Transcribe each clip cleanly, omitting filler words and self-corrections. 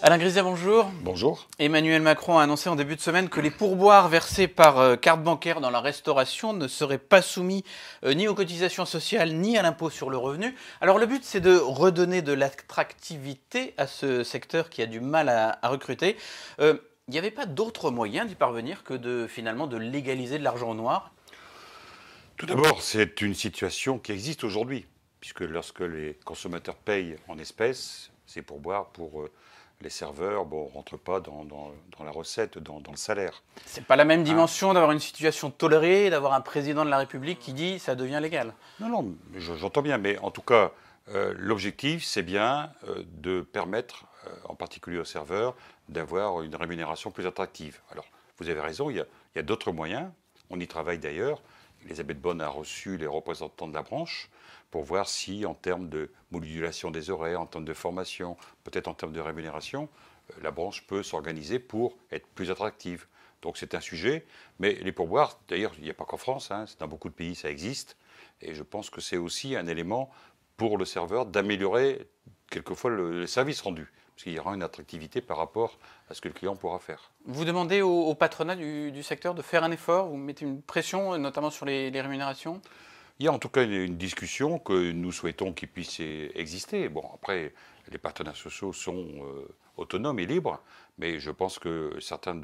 Alain Griset, bonjour. Bonjour. Emmanuel Macron a annoncé en début de semaine que les pourboires versés par carte bancaire dans la restauration ne seraient pas soumis ni aux cotisations sociales ni à l'impôt sur le revenu. Alors le but, c'est de redonner de l'attractivité à ce secteur qui a du mal à recruter. Il n'y avait pas d'autre moyen d'y parvenir que finalement de légaliser de l'argent noir? Tout d'abord, c'est une situation qui existe aujourd'hui, puisque lorsque les consommateurs payent en espèces, c'est pourboire pour les serveurs, bon, ne rentre pas dans la recette, dans le salaire. C'est pas la même dimension d'avoir une situation tolérée, d'avoir un président de la République qui dit ça devient légal. Non, j'entends bien, mais en tout cas, l'objectif, c'est bien de permettre, en particulier aux serveurs, d'avoir une rémunération plus attractive. Alors, vous avez raison, il y a d'autres moyens. On y travaille d'ailleurs. Elisabeth Borne a reçu les représentants de la branche pour voir si, en termes de modulation des horaires, en termes de formation, peut-être en termes de rémunération, la branche peut s'organiser pour être plus attractive. Donc c'est un sujet, mais les pourboires, d'ailleurs, il n'y a pas qu'en France, dans beaucoup de pays ça existe, et je pense que c'est aussi un élément pour le serveur d'améliorer quelquefois le service rendu, parce qu'il y aura une attractivité par rapport à ce que le client pourra faire. Vous demandez au patronat du secteur de faire un effort, vous mettez une pression, notamment sur les rémunérations? Il y a en tout cas une discussion que nous souhaitons qu'il puisse exister. Bon, après, les partenaires sociaux sont autonomes et libres, mais je pense que certaines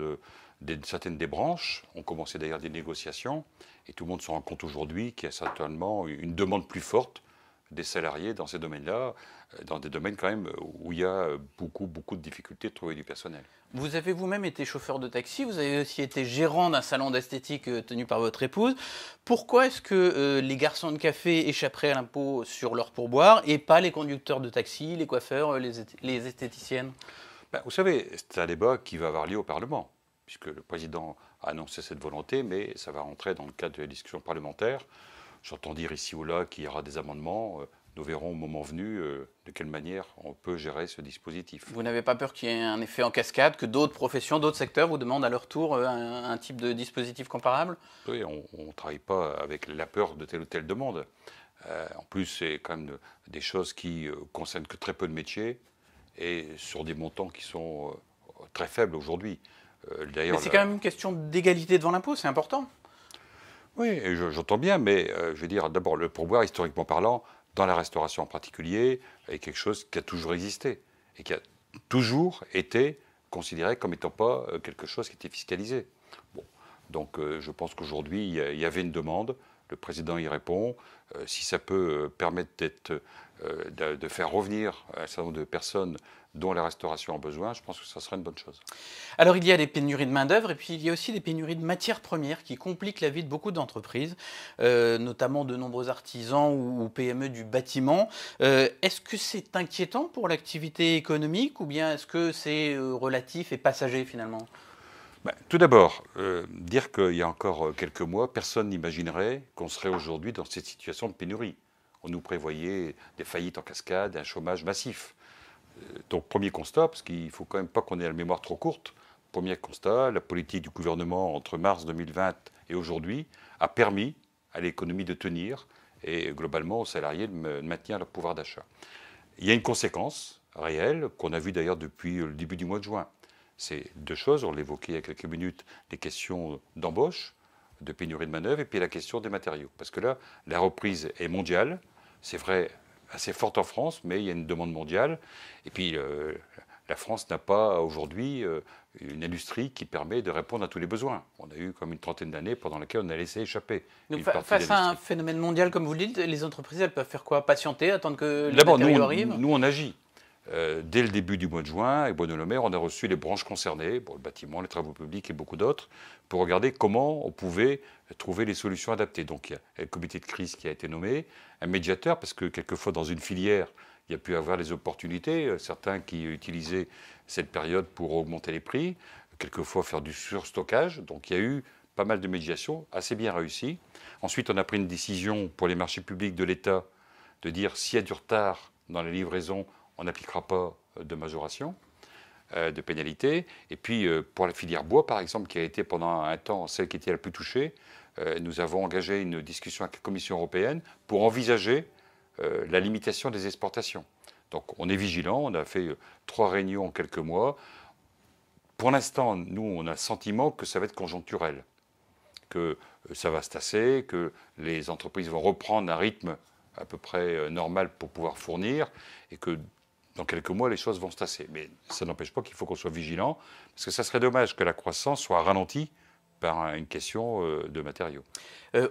des branches ont commencé d'ailleurs des négociations, et tout le monde se rend compte aujourd'hui qu'il y a certainement une demande plus forte des salariés dans ces domaines-là, dans des domaines quand même où il y a beaucoup de difficultés de trouver du personnel. Vous avez vous-même été chauffeur de taxi, vous avez aussi été gérant d'un salon d'esthétique tenu par votre épouse. Pourquoi est-ce que les garçons de café échapperaient à l'impôt sur leur pourboire et pas les conducteurs de taxi, les coiffeurs, les esthéticiennes? Vous savez, c'est un débat qui va avoir lieu au Parlement, puisque le président a annoncé cette volonté, mais ça va rentrer dans le cadre de la discussion parlementaire. J'entends dire ici ou là qu'il y aura des amendements. Nous verrons au moment venu de quelle manière on peut gérer ce dispositif. Vous n'avez pas peur qu'il y ait un effet en cascade, que d'autres professions, d'autres secteurs vous demandent à leur tour un type de dispositif comparable? Oui, on ne travaille pas avec la peur de telle ou telle demande. En plus, c'est quand même des choses qui concernent que très peu de métiers et sur des montants qui sont très faibles aujourd'hui. Mais c'est quand même une question d'égalité devant l'impôt, c'est important. Oui, j'entends bien, mais je veux dire, d'abord, le pourboire, historiquement parlant, dans la restauration en particulier, est quelque chose qui a toujours existé et qui a toujours été considéré comme n'étant pas quelque chose qui était fiscalisé. Bon, donc je pense qu'aujourd'hui, il y avait une demande, le président y répond. Si ça peut permettre de faire revenir un certain nombre de personnes dont la restauration a besoin, je pense que ça serait une bonne chose. Alors il y a des pénuries de main-d'œuvre et puis il y a aussi des pénuries de matières premières qui compliquent la vie de beaucoup d'entreprises, notamment de nombreux artisans ou PME du bâtiment. Est-ce que c'est inquiétant pour l'activité économique ou bien est-ce que c'est relatif et passager finalement? Tout d'abord, dire qu'il y a encore quelques mois, personne n'imaginerait qu'on serait aujourd'hui dans cette situation de pénurie. On nous prévoyait des faillites en cascade, un chômage massif. Donc, premier constat, parce qu'il ne faut quand même pas qu'on ait la mémoire trop courte, premier constat, la politique du gouvernement entre mars 2020 et aujourd'hui a permis à l'économie de tenir et globalement aux salariés de maintenir leur pouvoir d'achat. Il y a une conséquence réelle qu'on a vue d'ailleurs depuis le début du mois de juin. C'est deux choses, on l'évoquait il y a quelques minutes, les questions d'embauche, de pénurie de main-d'œuvre et puis la question des matériaux. Parce que là, la reprise est mondiale, c'est vrai, assez forte en France, mais il y a une demande mondiale. Et puis, la France n'a pas aujourd'hui une industrie qui permet de répondre à tous les besoins. On a eu comme une trentaine d'années pendant lesquelles on a laissé échapper. Donc, face à un phénomène mondial comme vous le dites, les entreprises, elles peuvent faire quoi? Patienter, attendre que les matériaux arrivent? D'abord, nous, on agit. Dès le début du mois de juin, avec Bruno Le Maire, on a reçu les branches concernées, le bâtiment, les travaux publics et beaucoup d'autres, pour regarder comment on pouvait trouver les solutions adaptées. Donc il y a le comité de crise qui a été nommé, un médiateur, parce que quelquefois dans une filière, il y a pu avoir des opportunités, certains qui utilisaient cette période pour augmenter les prix, quelquefois faire du surstockage. Donc il y a eu pas mal de médiations, assez bien réussies. Ensuite, on a pris une décision pour les marchés publics de l'État de dire s'il y a du retard dans la livraison, on n'appliquera pas de majoration, de pénalité. Et puis, pour la filière bois, par exemple, qui a été pendant un temps celle qui était la plus touchée, nous avons engagé une discussion avec la Commission européenne pour envisager la limitation des exportations. Donc on est vigilant, on a fait 3 réunions en quelques mois. Pour l'instant, nous, on a le sentiment que ça va être conjoncturel, que ça va se tasser, que les entreprises vont reprendre un rythme à peu près normal pour pouvoir fournir, et que dans quelques mois, les choses vont se tasser. Mais ça n'empêche pas qu'il faut qu'on soit vigilant, parce que ça serait dommage que la croissance soit ralentie par une question de matériaux.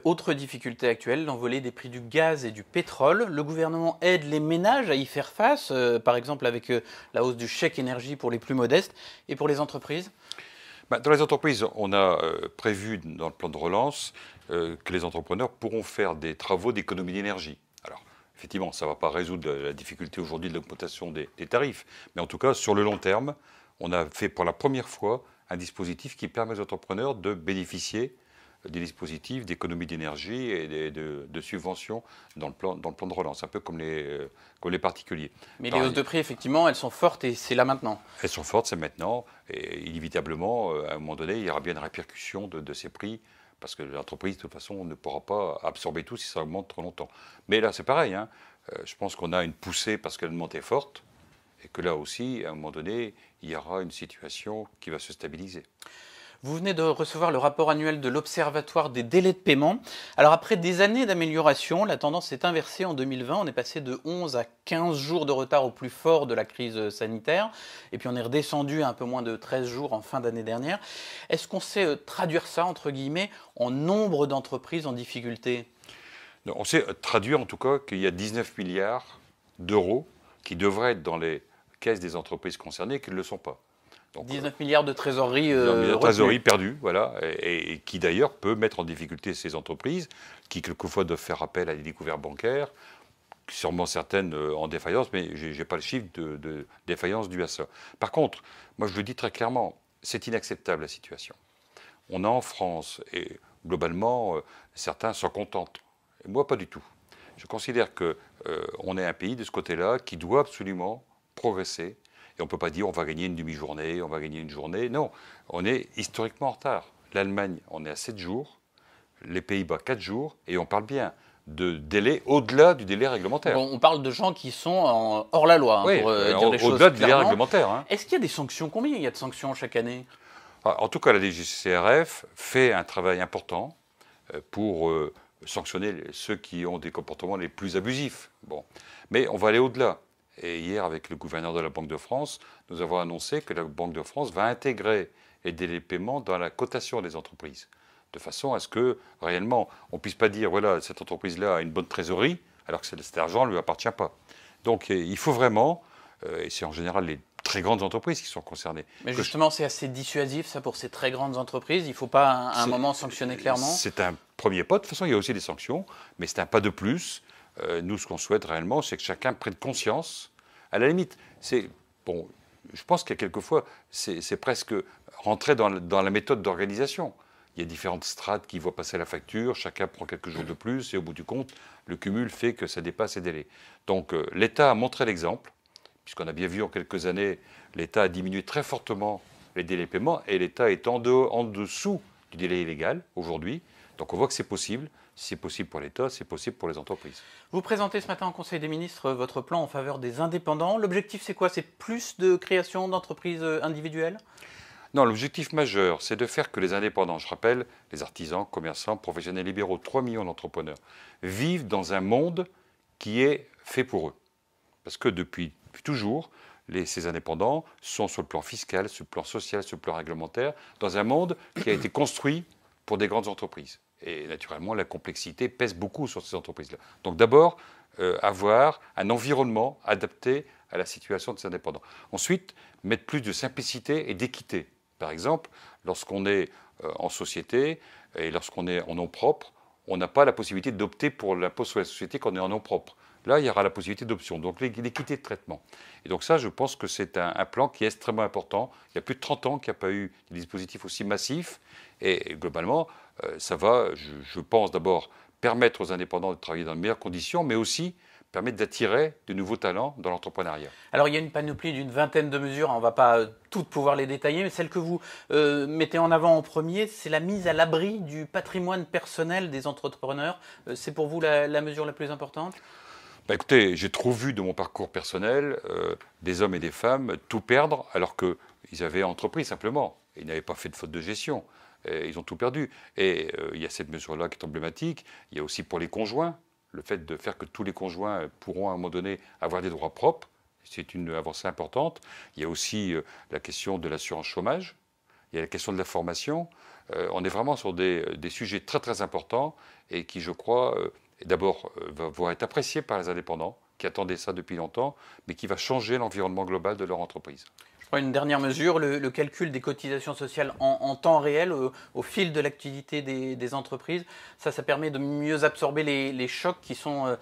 Autre difficulté actuelle, l'envolée des prix du gaz et du pétrole. Le gouvernement aide les ménages à y faire face, par exemple avec la hausse du chèque énergie pour les plus modestes et pour les entreprises. Dans les entreprises, on a prévu dans le plan de relance que les entrepreneurs pourront faire des travaux d'économie d'énergie. Alors, effectivement, ça ne va pas résoudre la difficulté aujourd'hui de l'augmentation des tarifs, mais en tout cas, sur le long terme, on a fait pour la première fois un dispositif qui permet aux entrepreneurs de bénéficier des dispositifs d'économie d'énergie et de subventions dans le plan de relance, un peu comme les particuliers. Mais les hausses de prix, effectivement, elles sont fortes et c'est là maintenant. Elles sont fortes, c'est maintenant, et inévitablement, à un moment donné, il y aura bien une répercussion de ces prix, parce que l'entreprise, de toute façon, ne pourra pas absorber tout si ça augmente trop longtemps. Mais là, c'est pareil, hein. Je pense qu'on a une poussée parce que la demande est forte, et que là aussi, à un moment donné, il y aura une situation qui va se stabiliser. Vous venez de recevoir le rapport annuel de l'Observatoire des délais de paiement. Alors après des années d'amélioration, la tendance s'est inversée en 2020. On est passé de 11 à 15 jours de retard au plus fort de la crise sanitaire. Et puis on est redescendu à un peu moins de 13 jours en fin d'année dernière. Est-ce qu'on sait traduire ça, entre guillemets, en nombre d'entreprises en difficulté? On sait traduire en tout cas qu'il y a 19 milliards d'euros qui devraient être dans les caisses des entreprises concernées et qui ne le sont pas. Donc, 19 milliards de trésorerie perdue, voilà, et qui d'ailleurs peut mettre en difficulté ces entreprises qui quelquefois doivent faire appel à des découvertes bancaires, sûrement certaines en défaillance, mais je n'ai pas le chiffre de défaillance due à ça. Par contre, moi je le dis très clairement, c'est inacceptable la situation. On a en France, et globalement, certains sont contents. Et moi, pas du tout. Je considère qu'on est un pays de ce côté-là qui doit absolument progresser. Et on ne peut pas dire on va gagner une demi-journée, on va gagner une journée. Non, on est historiquement en retard. L'Allemagne, on est à 7 jours, les Pays-Bas 4 jours, et on parle bien de délai au-delà du délai réglementaire. Bon, on parle de gens qui sont hors la loi, oui, pour dire les choses au-delà du délai clairement. Réglementaire. Hein. Est-ce qu'il y a des sanctions? Combien il y a de sanctions chaque année? En tout cas, la DGCCRF fait un travail important pour sanctionner ceux qui ont des comportements les plus abusifs. Bon. Mais on va aller au-delà. Et hier, avec le gouverneur de la Banque de France, nous avons annoncé que la Banque de France va intégrer les délais de paiement dans la cotation des entreprises, de façon à ce que, réellement, on ne puisse pas dire, voilà, cette entreprise-là a une bonne trésorerie, alors que cet argent ne lui appartient pas. Donc, il faut vraiment, et c'est en général les très grandes entreprises qui sont concernées. Mais justement, c'est assez dissuasif, ça, pour ces très grandes entreprises. Il ne faut pas, à un moment, sanctionner clairement. C'est un premier pas. De toute façon, il y a aussi des sanctions, mais c'est un pas de plus. Nous, ce qu'on souhaite réellement, c'est que chacun prenne conscience. À la limite, bon, je pense qu'il y a quelquefois, c'est presque rentrer dans la méthode d'organisation. Il y a différentes strates qui voient passer la facture, chacun prend quelques jours de plus, et au bout du compte, le cumul fait que ça dépasse les délais. Donc l'État a montré l'exemple, puisqu'on a bien vu en quelques années, l'État a diminué très fortement les délais de paiement, et l'État est en dessous du délai illégal aujourd'hui. Donc on voit que c'est possible. Si c'est possible pour l'État, c'est possible pour les entreprises. Vous présentez ce matin au Conseil des ministres votre plan en faveur des indépendants. L'objectif, c'est quoi? C'est plus de création d'entreprises individuelles? Non, l'objectif majeur, c'est de faire que les indépendants, je rappelle, les artisans, commerçants, professionnels libéraux, 3 millions d'entrepreneurs, vivent dans un monde qui est fait pour eux. Parce que depuis toujours, ces indépendants sont sur le plan fiscal, sur le plan social, sur le plan réglementaire, dans un monde qui a été construit pour des grandes entreprises. Et naturellement, la complexité pèse beaucoup sur ces entreprises-là. Donc d'abord, avoir un environnement adapté à la situation de ces indépendants. Ensuite, mettre plus de simplicité et d'équité. Par exemple, lorsqu'on est en société et lorsqu'on est en nom propre, on n'a pas la possibilité d'opter pour l'impôt sur la société quand on est en nom propre. Là, il y aura la possibilité d'option, donc l'équité de traitement. Et donc ça, je pense que c'est un plan qui est extrêmement important. Il y a plus de 30 ans qu'il n'y a pas eu des dispositifs aussi massifs. Et globalement, ça va, je pense d'abord, permettre aux indépendants de travailler dans de meilleures conditions, mais aussi permettre d'attirer de nouveaux talents dans l'entrepreneuriat. Alors il y a une panoplie d'une vingtaine de mesures, on ne va pas toutes pouvoir les détailler, mais celle que vous mettez en avant en premier, c'est la mise à l'abri du patrimoine personnel des entrepreneurs. C'est pour vous la mesure la plus importante? Bah, écoutez, j'ai trop vu de mon parcours personnel des hommes et des femmes tout perdre alors qu'ils avaient entrepris simplement. Ils n'avaient pas fait de faute de gestion. Et ils ont tout perdu. Et il y a cette mesure-là qui est emblématique. Il y a aussi pour les conjoints, le fait de faire que tous les conjoints pourront à un moment donné avoir des droits propres. C'est une avancée importante. Il y a aussi la question de l'assurance chômage. Il y a la question de la formation. On est vraiment sur des sujets très très importants et qui, je crois, d'abord vont être appréciés par les indépendants qui attendaient ça depuis longtemps, mais qui va changer l'environnement global de leur entreprise. Je prends une dernière mesure, le calcul des cotisations sociales en temps réel, au fil de l'activité des entreprises. Ça permet de mieux absorber les chocs qui sont,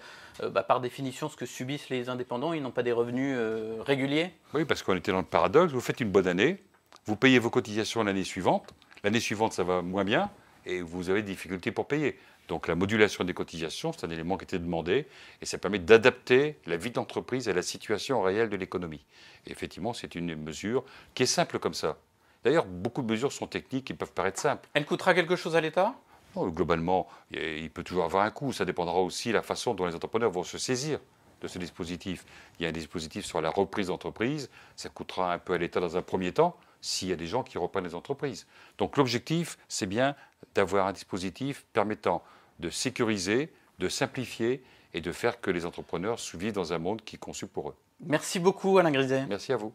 par définition, ce que subissent les indépendants. Ils n'ont pas des revenus réguliers. Oui, parce qu'on était dans le paradoxe. Vous faites une bonne année, vous payez vos cotisations l'année suivante. L'année suivante, ça va moins bien et vous avez des difficultés pour payer. Donc la modulation des cotisations, c'est un élément qui était demandé et ça permet d'adapter la vie d'entreprise à la situation réelle de l'économie. Et effectivement, c'est une mesure qui est simple comme ça. D'ailleurs, beaucoup de mesures sont techniques et peuvent paraître simples. Elle coûtera quelque chose à l'État ? Non, globalement, il peut toujours avoir un coût. Ça dépendra aussi de la façon dont les entrepreneurs vont se saisir de ce dispositif. Il y a un dispositif sur la reprise d'entreprise. Ça coûtera un peu à l'État dans un premier temps, s'il y a des gens qui reprennent les entreprises. Donc l'objectif, c'est bien d'avoir un dispositif permettant de sécuriser, de simplifier et de faire que les entrepreneurs vivent dans un monde qui est conçu pour eux. Merci beaucoup Alain Griset. Merci à vous.